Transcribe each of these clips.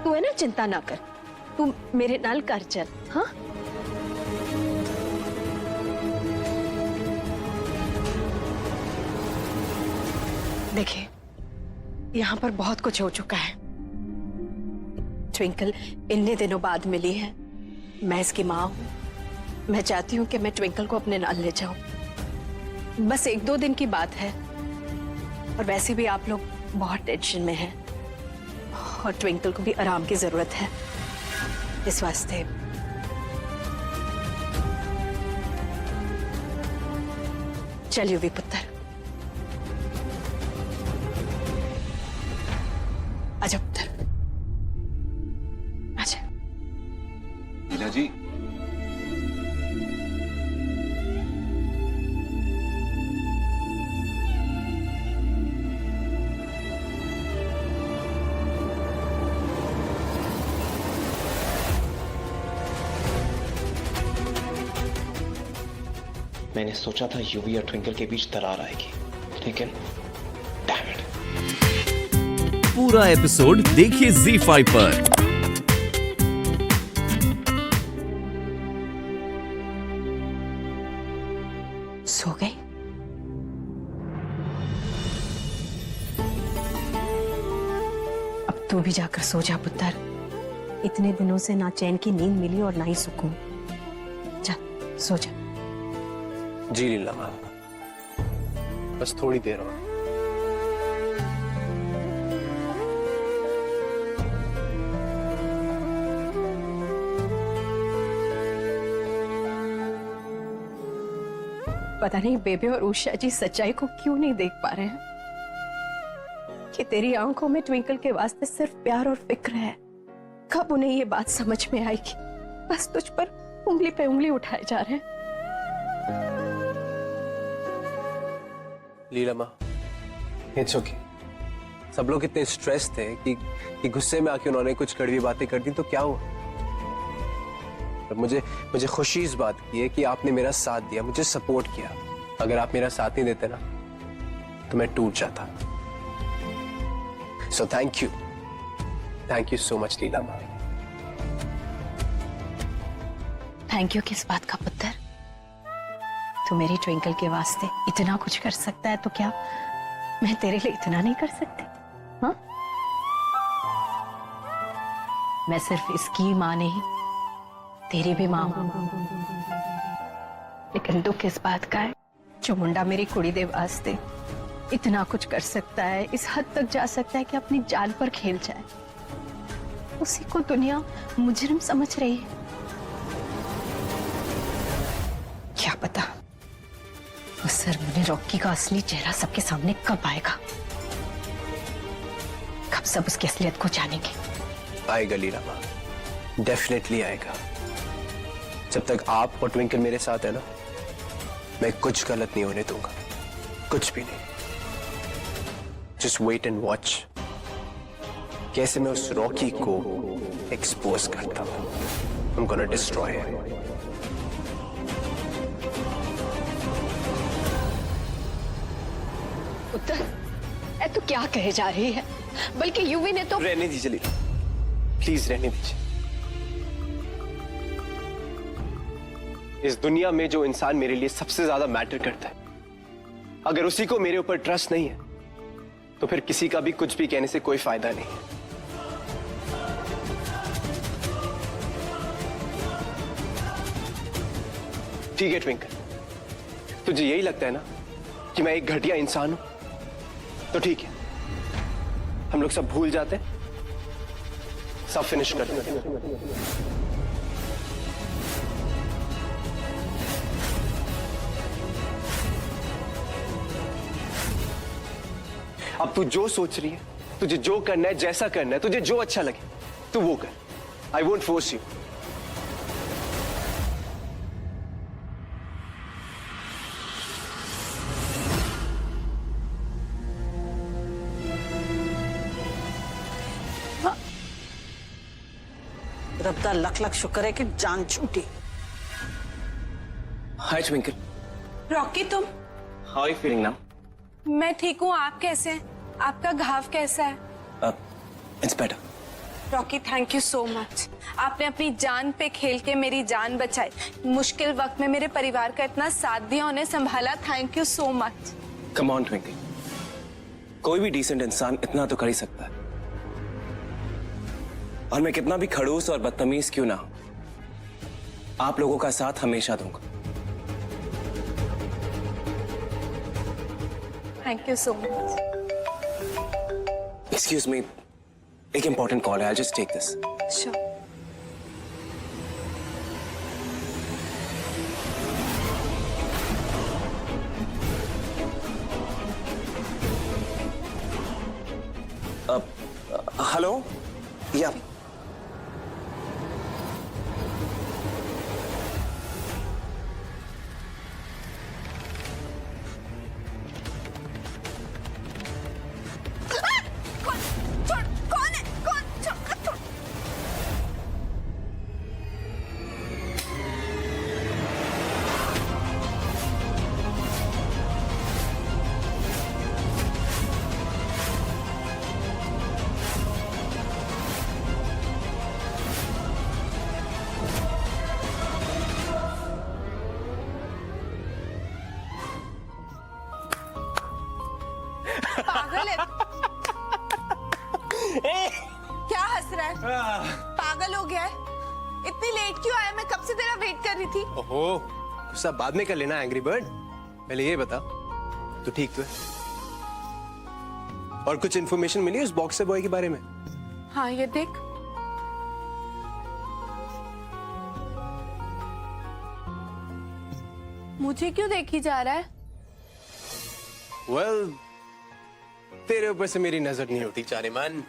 तू है ना, चिंता ना कर, तू मेरे नाल घर चल। हाँ देखिए, यहाँ पर बहुत कुछ हो चुका है। ट्विंकल इतने दिनों बाद मिली है, मैं इसकी माँ हूँ। मैं चाहती हूँ कि मैं ट्विंकल को अपने नाल ले जाऊं। बस 1-2 दिन की बात है, और वैसे भी आप लोग बहुत टेंशन में हैं और ट्विंकल को भी आराम की जरूरत है। इस वास्ते चल युवी पुत्र, आजा पुत्र, आजा। लीला जी, मैंने सोचा था यूवी और ट्विंकल के बीच दरार आएगी, लेकिन डैम इट। पूरा एपिसोड देखिए ZEE5 पर। सो गई? अब तू भी जाकर सो जा पुत्र। इतने दिनों से ना चैन की नींद मिली और ना ही सुकून। जा सो जा। जी लीला माँ, बस थोड़ी देर और। पता नहीं बेबे और उषा जी सच्चाई को क्यों नहीं देख पा रहे हैं कि तेरी आंखों में ट्विंकल के वास्ते सिर्फ प्यार और फिक्र है। कब उन्हें ये बात समझ में आएगी? बस तुझ पर उंगली पे उंगली उठाए जा रहे हैं। लीला माँ, इट्स ओके। सब लोग इतने स्ट्रेस थे कि गुस्से में आके उन्होंने कुछ कड़वी बातें कर दी, तो क्या हुआ? पर मुझे खुशी इस बात की है कि आपने मेरा साथ दिया, मुझे सपोर्ट किया। अगर आप मेरा साथ नहीं देते ना, तो मैं टूट जाता। So thank you so much Leela माँ। थैंक यू किस बात का पुत्र? तू मेरी ट्विंकल के वास्ते इतना कुछ कर सकता है, तो क्या मैं तेरे लिए इतना नहीं कर सकती? हाँ, मैं सिर्फ इसकी माँ नहीं, तेरी भी माँ हूं। लेकिन दुख इस बात का है, जो मुंडा मेरी कुड़ी दे वास्ते इतना कुछ कर सकता है, इस हद तक जा सकता है कि अपनी जान पर खेल जाए, उसी को दुनिया मुजरिम समझ रही है। क्या पता उस सरमुने रॉकी का असली चेहरा सबके सामने कब आएगा, कब सब उसकी असलियत को जानेंगे। आएगा लीला माँ, डेफिनेटली आएगा। जब तक आप और ट्विंकल मेरे साथ है ना, मैं कुछ गलत नहीं होने दूंगा, कुछ भी नहीं। जस्ट वेट एंड वॉच कैसे मैं उस रॉकी को एक्सपोज करता हूं। I'm gonna destroy him. उत्तर, ए तू क्या कहे जा रही है? बल्कि यूवी ने तो। रहने दीजिए लीला, प्लीज रहने दीजिए। इस दुनिया में जो इंसान मेरे लिए सबसे ज्यादा मैटर करता है, अगर उसी को मेरे ऊपर ट्रस्ट नहीं है, तो फिर किसी का भी कुछ भी कहने से कोई फायदा नहीं है। ठीक है ट्विंकल, तुझे यही लगता है ना कि मैं एक घटिया इंसान हूं, तो ठीक है, हम लोग सब भूल जाते हैं, सब फिनिश कर देते हैं। अब तू जो सोच रही है, तुझे जो करना है, जैसा करना है, तुझे जो अच्छा लगे तू वो कर। I won't force you. रब दा लख लख शुक्र है कि जान छूटी। Hi Twinkle. रॉकी तुम? How are you feeling now? मैं ठीक हूँ, आप कैसे हैं? आपका घाव कैसा है? It's better. Rocky thank you so much. आपने अपनी जान पे खेल के मेरी जान बचाई, मुश्किल वक्त में मेरे परिवार का इतना साथ दिया, उन्हें संभाला। Thank you so much. Come on twinkle, कोई भी डिसेंट इंसान इतना तो कर ही सकता है। और मैं कितना भी खड़ूस और बदतमीज क्यों ना हूं, आप लोगों का साथ हमेशा दूंगा। Thank you so much. Excuse me, एक इंपॉर्टेंट कॉल है, I just take this. Sure. Hello, या कौन है? कौन? पागल है? क्या हंस रहा है? पागल हो गया है? इतनी लेट क्यों आया? मैं कब से तेरा वेट कर रही थी। ओहो, गुस्सा बाद में कर लेना एंग्री बर्ड। पहले ये बता, तू ठीक तो है? और कुछ इन्फॉर्मेशन मिली उस बॉक्सर बॉय के बारे में? हाँ, ये देख। मुझे क्यों देखी जा रहा है? Well, तेरे ऊपर से मेरी नजर नहीं होती जाने मन।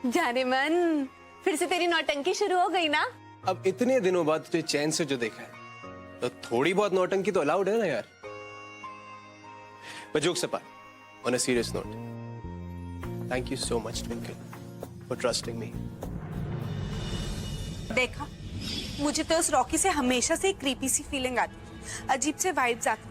जाने मन, फिर से तेरी नौटंकी शुरू हो गई ना? अब इतने दिनों बाद तुझे चैन से जो देखा है, तो थोड़ी बहुत नौटंकी तो अलाउड है ना यार। But jokes apart, on a serious note, thank you so much, Twinkle, for trusting me. देखा, मुझे तो उस रॉकी से हमेशा से एक क्रीपी सी फीलिंग आती, अजीब से वाइब्स आती।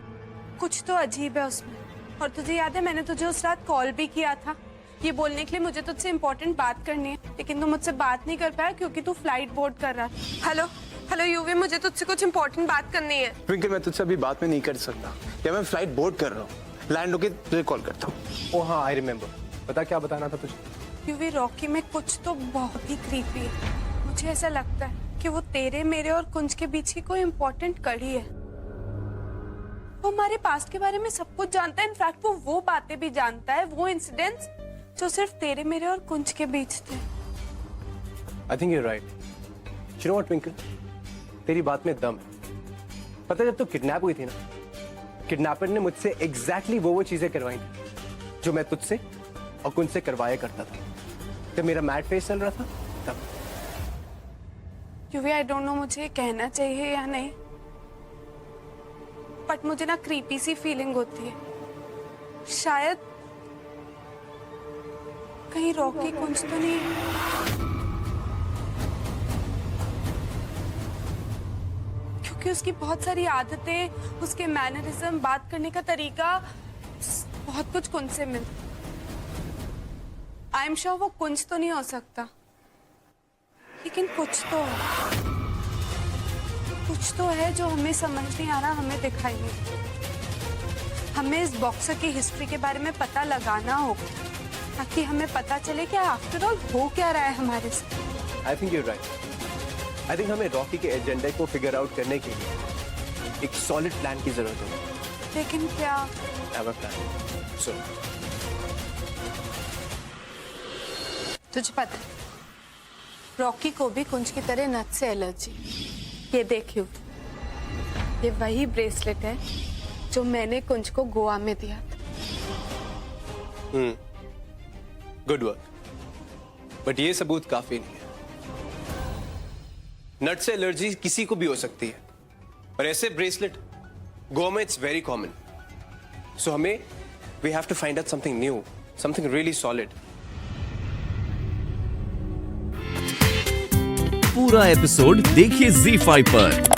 कुछ तो अजीब है उसमें। और तुझे याद है, मैंने तुझे उस रात कॉल भी किया था ये बोलने के लिए मुझे तुझसे इम्पोर्टेंट बात करनी है, लेकिन तू मुझसे बात नहीं कर पाया क्योंकि तू फ्लाइट बोर्ड कर रहा था। हेलो हेलो यूवी, मुझे तुझसे कुछ इम्पोर्टेंट बात करनी है। ट्विंकल, मैं तुझसे अभी बात में नहीं कर सकता, या मैं फ्लाइट बोर्ड कर रहा हूँ। लैंड होके तुझे कॉल करता हूँ। ओह हाँ, आई रिमेम्बर। बता क्या बताना था तुझे? यूवी, रॉकी में कुछ तो बहुत ही क्रीपी है। मुझे ऐसा लगता है कि वो तेरे, मेरे और कुंज के बीच की कोई इम्पोर्टेंट कड़ी है। वो हमारे पास्ट के बारे में सब कुछ जानता है। इनफैक्ट वो बातें भी जानता है, वो इंसिडेंट्स जो सिर्फ तेरे, मेरे और कुंज के बीच थे। I think you're right. You know what, Twinkle? तेरी बात में दम है। पता है, जब तू किडनैप हुई थी ना, किडनैपर ने मुझसे एग्जैक्टली वो चीजें करवाई थी जो मैं तुझसे और कुंज से करवाया करता था जब मेरा मैड फेस चल रहा था तब। यूवी, आई डोंट नो मुझे कहना चाहिए या नहीं, बट मुझे ना क्रीपी सी फीलिंग होती है। शायद कहीं रॉकी कुंज तो नहीं है, क्योंकि उसकी बहुत सारी आदतें, उसके मैनरिज्म, बात करने का तरीका, बहुत कुछ कुंज से मिलता। आई एम श्योर वो कुंज तो नहीं हो सकता, लेकिन कुछ तो है जो हमें समझ नहीं आ रहा, हमें दिखाई नहीं। हमें इस बॉक्सर की हिस्ट्री के बारे में पता लगाना होगा ताकि हमें पता चले कि आफ्टर ऑल हो क्या रहा है हमारे साथ। I think you're right. I think हमें रॉकी के एजेंडे को फिगर आउट करने के लिए एक सॉलिड प्लान की जरूरत है। लेकिन क्या? Have a plan. सो तुझे पता है, रॉकी को भी कुंज की तरह नट से एलर्जी। ये देखियो, ये वही ब्रेसलेट है जो मैंने कुंज को गोवा में दिया था। गुड वर्क, बट ये सबूत काफी नहीं है। नट से एलर्जी किसी को भी हो सकती है, और ऐसे ब्रेसलेट गोवा में इट्स वेरी कॉमन। सो हमें we have to find out something new, something really solid. पूरा एपिसोड देखिए ZEE5 पर।